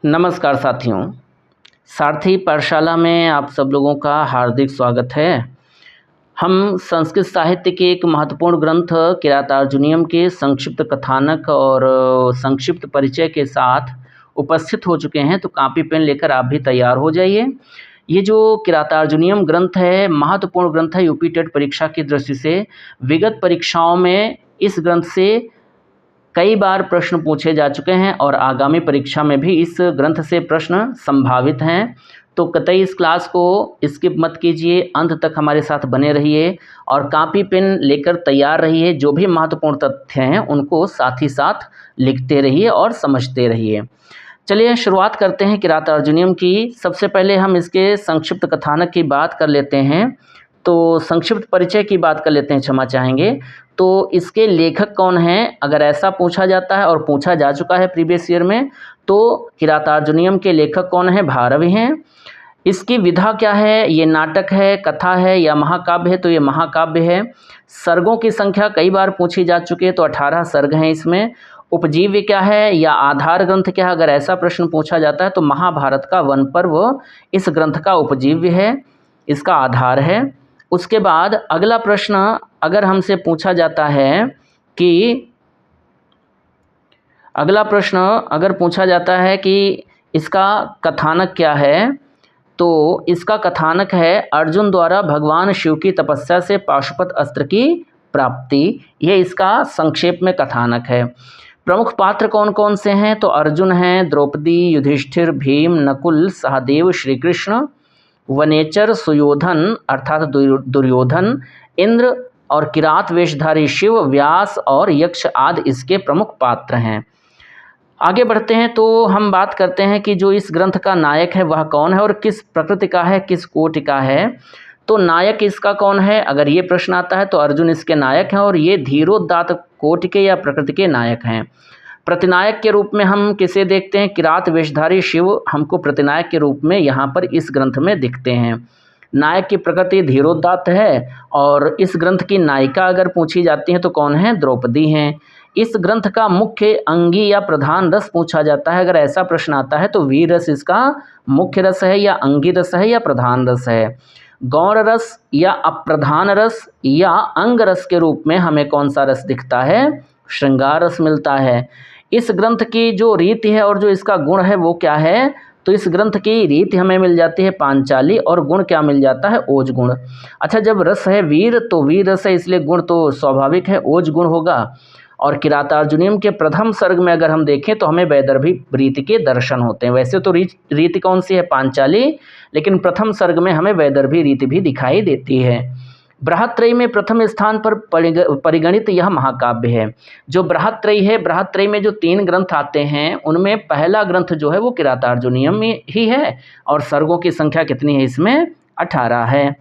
नमस्कार साथियों, सारथी पाठशाला में आप सब लोगों का हार्दिक स्वागत है। हम संस्कृत साहित्य के एक महत्वपूर्ण ग्रंथ किरातार्जुनीयम के संक्षिप्त कथानक और संक्षिप्त परिचय के साथ उपस्थित हो चुके हैं, तो कॉपी पेन लेकर आप भी तैयार हो जाइए। ये जो किरातार्जुनीयम ग्रंथ है, महत्वपूर्ण ग्रंथ है यूपी टेट परीक्षा की दृष्टि से। विगत परीक्षाओं में इस ग्रंथ से कई बार प्रश्न पूछे जा चुके हैं और आगामी परीक्षा में भी इस ग्रंथ से प्रश्न संभावित हैं। तो कतई इस क्लास को स्किप मत कीजिए, अंत तक हमारे साथ बने रहिए और कॉपी पेन लेकर तैयार रहिए। जो भी महत्वपूर्ण तथ्य हैं उनको साथ ही साथ लिखते रहिए और समझते रहिए। चलिए शुरुआत करते हैं किरातार्जुनीयम की। सबसे पहले हम इसके संक्षिप्त कथानक की बात कर लेते हैं, तो संक्षिप्त परिचय की बात कर लेते हैं, क्षमा चाहेंगे। तो इसके लेखक कौन हैं, अगर ऐसा पूछा जाता है और पूछा जा चुका है प्रीवियस ईयर में, तो किरातार्जुनीयम के लेखक कौन है? भारवी हैं। इसकी विधा क्या है? ये नाटक है, कथा है या महाकाव्य है? तो ये महाकाव्य है। सर्गों की संख्या कई बार पूछी जा चुकी है, तो 18 सर्ग हैं इसमें। उपजीव्य क्या है या आधार ग्रंथ क्या है, अगर ऐसा प्रश्न पूछा जाता है तो महाभारत का वन पर्व इस ग्रंथ का उपजीव्य है, इसका आधार है। उसके बाद अगला प्रश्न अगर हमसे पूछा जाता है कि इसका कथानक क्या है, तो इसका कथानक है अर्जुन द्वारा भगवान शिव की तपस्या से पाशुपत अस्त्र की प्राप्ति। यह इसका संक्षेप में कथानक है। प्रमुख पात्र कौन कौन से हैं? तो अर्जुन हैं, द्रौपदी, युधिष्ठिर, भीम, नकुल, सहदेव, श्री कृष्ण, वनेचर, सुयोधन अर्थात दुर्योधन, इंद्र और किरात वेशधारी शिव, व्यास और यक्ष आदि इसके प्रमुख पात्र हैं। आगे बढ़ते हैं तो हम बात करते हैं कि जो इस ग्रंथ का नायक है वह कौन है और किस प्रकृति का है, किस कोटि का है। तो नायक इसका कौन है, अगर ये प्रश्न आता है तो अर्जुन इसके नायक हैं और ये धीरोदात्त कोटि के या प्रकृति के नायक हैं। प्रतिनायक के रूप में हम किसे देखते हैं? किरात वेशधारी शिव हमको प्रतिनायक के रूप में यहाँ पर इस ग्रंथ में दिखते हैं। नायक की प्रकृति धीरोदात्त है और इस ग्रंथ की नायिका अगर पूछी जाती है तो कौन है? द्रौपदी हैं। इस ग्रंथ का मुख्य अंगी या प्रधान रस पूछा जाता है, अगर ऐसा प्रश्न आता है तो वीर रस इसका मुख्य रस है या अंगी रस है या प्रधान रस है। गौण रस या अप्रधान रस या अंग रस के रूप में हमें कौन सा रस दिखता है? श्रृंगार रस मिलता है। इस ग्रंथ की जो रीति है और जो इसका गुण है वो क्या है? तो इस ग्रंथ की रीति हमें मिल जाती है पांचाली और गुण क्या मिल जाता है? ओज गुण। अच्छा, जब रस है वीर तो वीर रस है, इसलिए गुण तो स्वाभाविक है, ओज गुण होगा। और किरातार्जुनीयम के प्रथम सर्ग में अगर हम देखें तो हमें वैदर्भी रीति के दर्शन होते हैं। वैसे तो रीति कौन सी है? पांचाली, लेकिन प्रथम सर्ग में हमें वैदर्भी रीति भी दिखाई देती है। बृहत्त्रयी में प्रथम स्थान पर परिगणित यह महाकाव्य है। जो बृहत्त्रयी है, बृहत्त्रयी में जो 3 ग्रंथ आते हैं उनमें पहला ग्रंथ जो है वो किरातार्जुनीयम में ही है और सर्गों की संख्या कितनी है इसमें? 18 है।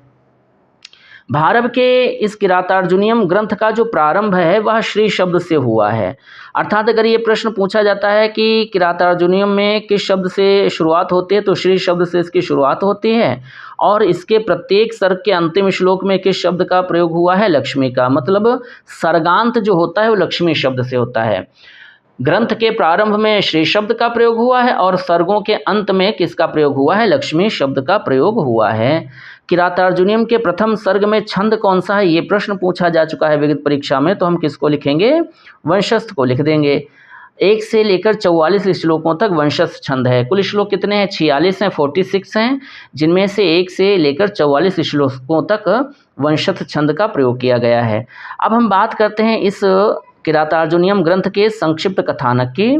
भारव के इस किरातार्जुनीयम ग्रंथ का जो प्रारंभ है वह श्री शब्द से हुआ है। अर्थात अगर ये प्रश्न पूछा जाता है कि किरातार्जुनीयम में किस शब्द से शुरुआत होती है, तो श्री शब्द से इसकी शुरुआत होती है और इसके प्रत्येक सर्ग के अंतिम श्लोक में किस शब्द का प्रयोग हुआ है? लक्ष्मी का। मतलब सर्गांत जो होता है वो लक्ष्मी शब्द से होता है। ग्रंथ के प्रारंभ में श्री शब्द का प्रयोग हुआ है और सर्गों के अंत में किसका प्रयोग हुआ है? लक्ष्मी शब्द का प्रयोग हुआ है। किरातार्जुनीयम के प्रथम सर्ग में छंद कौन सा है, ये प्रश्न पूछा जा चुका है विगत परीक्षा में, तो हम किसको लिखेंगे? वंशस्थ को लिख देंगे। 1 से लेकर 44 श्लोकों तक वंशस्थ छंद है। कुल श्लोक कितने हैं? 46 हैं, 46 हैं, जिनमें से 1 से लेकर 44 श्लोकों तक वंशस्थ छंद का प्रयोग किया गया है। अब हम बात करते हैं इस किरातार्जुनीयम ग्रंथ के संक्षिप्त कथानक की।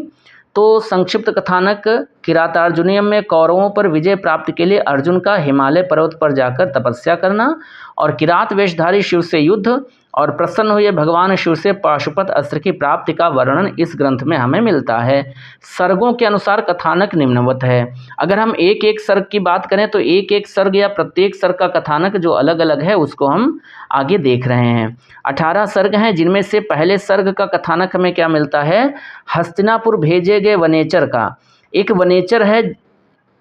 तो संक्षिप्त कथानक किरातार्जुनीयम में कौरवों पर विजय प्राप्ति के लिए अर्जुन का हिमालय पर्वत पर जाकर तपस्या करना और किरात वेशधारी शिव से युद्ध और प्रसन्न हुए भगवान शिव से पाशुपत अस्त्र की प्राप्ति का वर्णन इस ग्रंथ में हमें मिलता है। सर्गों के अनुसार कथानक निम्नवत है। अगर हम एक एक सर्ग की बात करें तो एक एक सर्ग या प्रत्येक सर्ग का कथानक जो अलग अलग है उसको हम आगे देख रहे हैं। 18 सर्ग हैं, जिनमें से पहले सर्ग का कथानक हमें क्या मिलता है? हस्तिनापुर भेजे गए वनेचर का।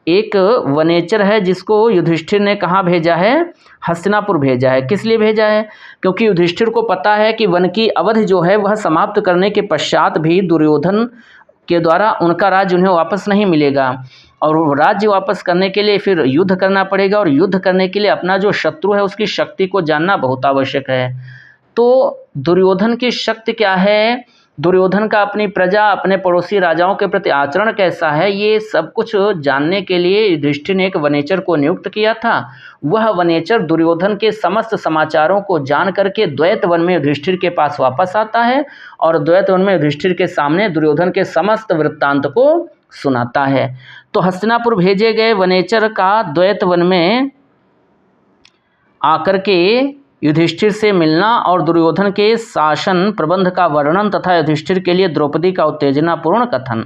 एक वनेचर है जिसको युधिष्ठिर ने कहाँ भेजा है? हस्तिनापुर भेजा है। किस लिए भेजा है? क्योंकि युधिष्ठिर को पता है कि वन की अवधि जो है वह समाप्त करने के पश्चात भी दुर्योधन के द्वारा उनका राज्य उन्हें वापस नहीं मिलेगा, और वो राज्य वापस करने के लिए फिर युद्ध करना पड़ेगा, और युद्ध करने के लिए अपना जो शत्रु है उसकी शक्ति को जानना बहुत आवश्यक है। तो दुर्योधन की शक्ति क्या है, दुर्योधन का अपनी प्रजा, अपने पड़ोसी राजाओं के प्रति आचरण कैसा है, ये सब कुछ जानने के लिए युधिष्ठिर ने एक वनेचर को नियुक्त किया था। वह वनेचर दुर्योधन के समस्त समाचारों को जान करके द्वैत वन में युधिष्ठिर के पास वापस आता है, और द्वैत वन में युधिष्ठिर के सामने दुर्योधन के समस्त वृत्तांत को सुनाता है। तो हस्तिनापुर भेजे गए वनेचर का द्वैत वन में आकर के युधिष्ठिर से मिलना और दुर्योधन के शासन प्रबंध का वर्णन तथा युधिष्ठिर के लिए द्रौपदी का उत्तेजनापूर्ण कथन।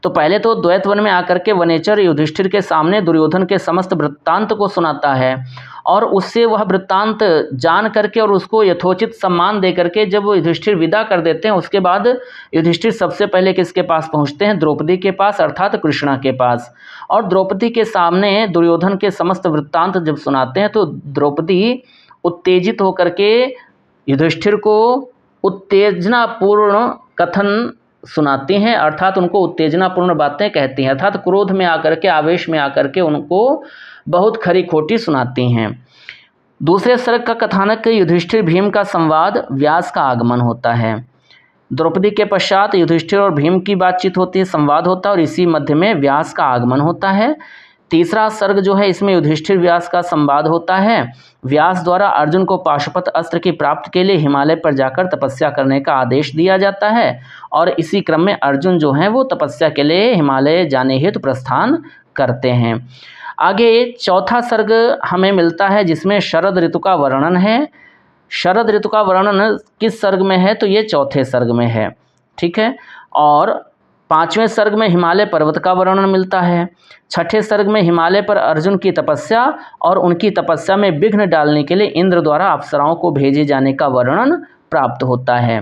तो पहले तो द्वैत वन में आकर के वनेचर युधिष्ठिर के सामने दुर्योधन के समस्त वृत्तांत को सुनाता है, और उससे वह वृत्तांत जान करके और उसको यथोचित सम्मान दे करके जब युधिष्ठिर विदा कर देते हैं, उसके बाद युधिष्ठिर सबसे पहले किसके पास पहुंचते हैं, द्रौपदी के पास, अर्थात कृष्णा के पास। और द्रौपदी के सामने दुर्योधन के समस्त वृत्तांत जब सुनाते हैं तो द्रौपदी उत्तेजित होकर के युधिष्ठिर को उत्तेजनापूर्ण कथन सुनाती हैं, अर्थात उनको उत्तेजनापूर्ण बातें कहती हैं, अर्थात क्रोध में आकर के, आवेश में आकर के उनको बहुत खरी खोटी सुनाती हैं। दूसरे सर्ग का कथानक युधिष्ठिर भीम का संवाद, व्यास का आगमन होता है। द्रौपदी के पश्चात युधिष्ठिर और भीम की बातचीत होती है, संवाद होता है, और इसी मध्य में व्यास का आगमन होता है। तीसरा सर्ग जो है इसमें युधिष्ठिर व्यास का संवाद होता है। व्यास द्वारा अर्जुन को पाशुपत अस्त्र की प्राप्ति के लिए हिमालय पर जाकर तपस्या करने का आदेश दिया जाता है, और इसी क्रम में अर्जुन जो हैं वो तपस्या के लिए हिमालय जाने हेतु प्रस्थान करते हैं। आगे चौथा सर्ग हमें मिलता है जिसमें शरद ऋतु का वर्णन है। शरद ऋतु का वर्णन किस सर्ग में है, तो ये चौथे सर्ग में है, ठीक है। और पांचवें सर्ग में हिमालय पर्वत का वर्णन मिलता है। छठे सर्ग में हिमालय पर अर्जुन की तपस्या और उनकी तपस्या में विघ्न डालने के लिए इंद्र द्वारा अप्सराओं को भेजे जाने का वर्णन प्राप्त होता है।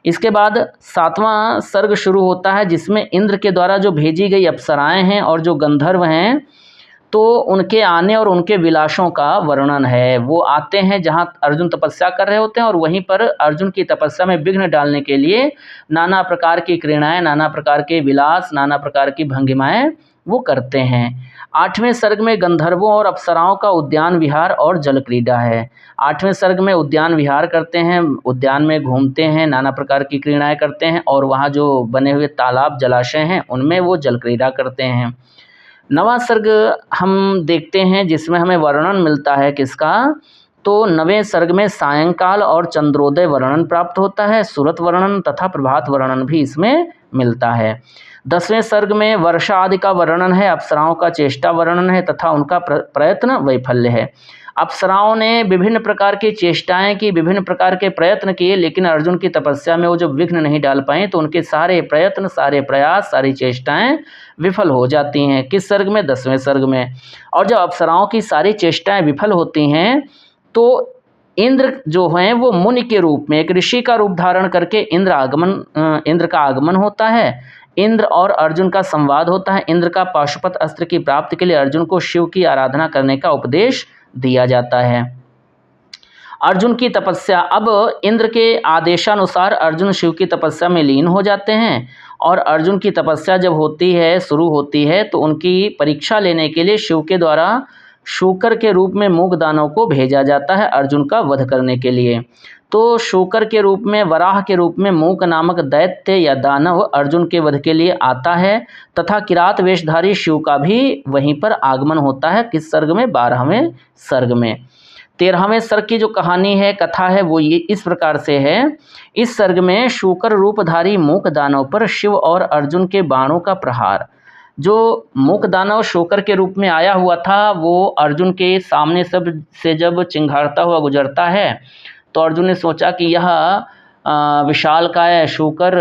इसके बाद सातवां सर्ग शुरू होता है जिसमें इंद्र के द्वारा जो भेजी गई अप्सराएं हैं और जो गंधर्व हैं, तो उनके आने और उनके विलासों का वर्णन है। वो आते हैं जहाँ अर्जुन तपस्या कर रहे होते हैं, और वहीं पर अर्जुन की तपस्या में विघ्न डालने के लिए नाना प्रकार की क्रीड़ाएं, नाना प्रकार के विलास, नाना प्रकार की भंगिमाएं वो करते हैं। आठवें सर्ग में गंधर्वों और अप्सराओं का उद्यान विहार और जल क्रीड़ा है। आठवें सर्ग में उद्यान विहार करते हैं, उद्यान में घूमते हैं, नाना प्रकार की क्रीड़ाएं करते हैं, और वहाँ जो बने हुए तालाब जलाशय हैं उनमें वो जल क्रीड़ा करते हैं। नवा सर्ग हम देखते हैं जिसमें हमें वर्णन मिलता है किसका, तो नवें सर्ग में सायंकाल और चंद्रोदय वर्णन प्राप्त होता है। सूरत वर्णन तथा प्रभात वर्णन भी इसमें मिलता है। 10वें सर्ग में वर्षा आदि का वर्णन है, अप्सराओं का चेष्टा वर्णन है तथा उनका प्रयत्न वैफल्य है। अप्सराओं ने विभिन्न प्रकार की चेष्टाएं की, विभिन्न प्रकार के प्रयत्न किए, लेकिन अर्जुन की तपस्या में वो जब विघ्न नहीं डाल पाए तो उनके सारे प्रयत्न, सारे प्रयास, सारी चेष्टाएं विफल हो जाती हैं। किस सर्ग में? 10वें सर्ग में। और जब अप्सराओं की सारी चेष्टाएं विफल होती हैं तो इंद्र जो हैं वो मुनि के रूप में एक ऋषि का रूप धारण करके इंद्र का आगमन होता है। इंद्र और अर्जुन का संवाद होता है। इंद्र का पाशुपत अस्त्र की प्राप्ति के लिए अर्जुन को शिव की आराधना करने का उपदेश दिया जाता है। अर्जुन की तपस्या, अब इंद्र के आदेशानुसार अर्जुन शिव की तपस्या में लीन हो जाते हैं, और अर्जुन की तपस्या जब होती है, शुरू होती है, तो उनकी परीक्षा लेने के लिए शिव के द्वारा शूकर के रूप में मूक दानव को भेजा जाता है अर्जुन का वध करने के लिए। तो शूकर के रूप में, वराह के रूप में मूक नामक दैत्य या दानव अर्जुन के वध के लिए आता है, तथा किरात वेशधारी शिव का भी वहीं पर आगमन होता है। किस सर्ग में? 12वें सर्ग में। 13वें सर्ग की जो कहानी है, कथा है, वो ये इस प्रकार से है। इस सर्ग में शूकर रूपधारी मूक दानव पर शिव और अर्जुन के बाणों का प्रहार। जो मूक दानव शूकर के रूप में आया हुआ था वो अर्जुन के सामने सब से जब चिंघाड़ता हुआ गुजरता है तो अर्जुन ने सोचा कि यह विशालकाय शूकर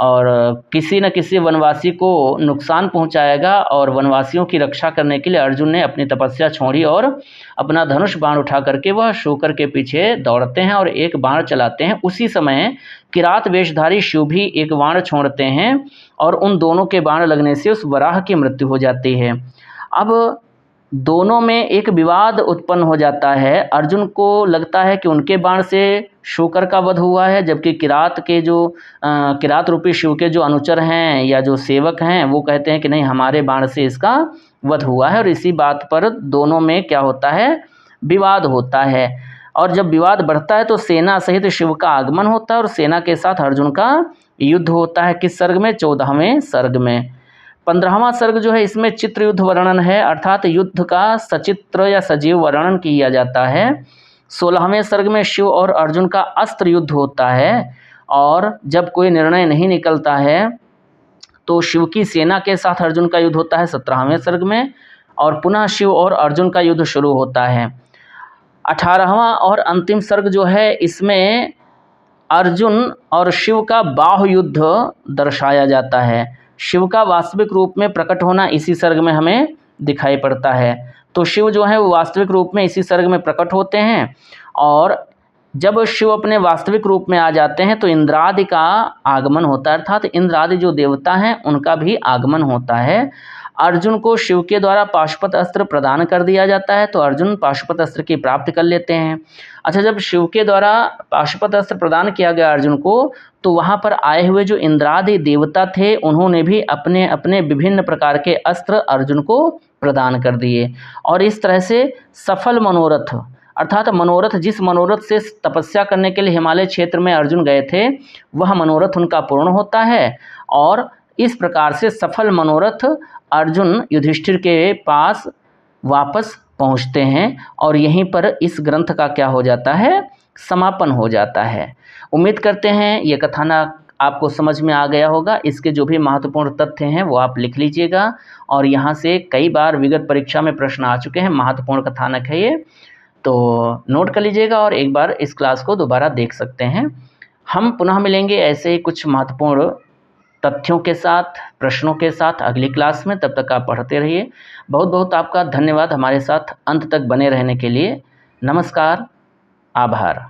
और किसी न किसी वनवासी को नुकसान पहुंचाएगा, और वनवासियों की रक्षा करने के लिए अर्जुन ने अपनी तपस्या छोड़ी और अपना धनुष बाण उठा करके वह शूकर के पीछे दौड़ते हैं और एक बाण चलाते हैं। उसी समय किरात वेशधारी शिव भी एक बाण छोड़ते हैं और उन दोनों के बाण लगने से उस वराह की मृत्यु हो जाती है। अब दोनों में एक विवाद उत्पन्न हो जाता है। अर्जुन को लगता है कि उनके बाण से शूकर का वध हुआ है, जबकि किरात रूपी शिव के जो अनुचर हैं या जो सेवक हैं वो कहते हैं कि नहीं, हमारे बाण से इसका वध हुआ है। और इसी बात पर दोनों में क्या होता है, विवाद होता है। और जब विवाद बढ़ता है तो सेना सहित शिव का आगमन होता है और सेना के साथ अर्जुन का युद्ध होता है। किस सर्ग में? 14वें सर्ग में। 15वां सर्ग जो है इसमें चित्र युद्ध वर्णन है, अर्थात युद्ध का सचित्र या सजीव वर्णन किया जाता है। 16वें सर्ग में शिव और अर्जुन का अस्त्र युद्ध होता है, और जब कोई निर्णय नहीं निकलता है तो शिव की सेना के साथ अर्जुन का युद्ध होता है 17वें सर्ग में, और पुनः शिव और अर्जुन का युद्ध शुरू होता है। 18वां और अंतिम सर्ग जो है इसमें अर्जुन और शिव का बाहु युद्ध दर्शाया जाता है। शिव का वास्तविक रूप में प्रकट होना इसी सर्ग में हमें दिखाई पड़ता है। तो शिव जो है वो वास्तविक रूप में इसी सर्ग में प्रकट होते हैं, और जब शिव अपने वास्तविक रूप में आ जाते हैं तो इंद्रादि का आगमन होता है, अर्थात इंद्रादि जो देवता हैं उनका भी आगमन होता है। अर्जुन को शिव के द्वारा पाशुपत अस्त्र प्रदान कर दिया जाता है, तो अर्जुन पाशुपत अस्त्र की प्राप्ति कर लेते हैं। अच्छा, जब शिव के द्वारा पाशुपत अस्त्र प्रदान किया गया अर्जुन को, तो वहाँ पर आए हुए जो इंद्रादि देवता थे उन्होंने भी अपने अपने विभिन्न प्रकार के अस्त्र अर्जुन को प्रदान कर दिए, और इस तरह से सफल मनोरथ, अर्थात मनोरथ, जिस मनोरथ से तपस्या करने के लिए हिमालय क्षेत्र में अर्जुन गए थे वह मनोरथ उनका पूर्ण होता है। और इस प्रकार से सफल मनोरथ अर्जुन युधिष्ठिर के पास वापस पहुंचते हैं, और यहीं पर इस ग्रंथ का क्या हो जाता है, समापन हो जाता है। उम्मीद करते हैं ये कथानक आपको समझ में आ गया होगा। इसके जो भी महत्वपूर्ण तथ्य हैं वो आप लिख लीजिएगा, और यहाँ से कई बार विगत परीक्षा में प्रश्न आ चुके हैं, महत्वपूर्ण कथानक है ये, तो नोट कर लीजिएगा और एक बार इस क्लास को दोबारा देख सकते हैं। हम पुनः मिलेंगे ऐसे ही कुछ महत्वपूर्ण तथ्यों के साथ, प्रश्नों के साथ अगली क्लास में। तब तक आप पढ़ते रहिए। बहुत बहुत आपका धन्यवाद हमारे साथ अंत तक बने रहने के लिए। नमस्कार, आभार।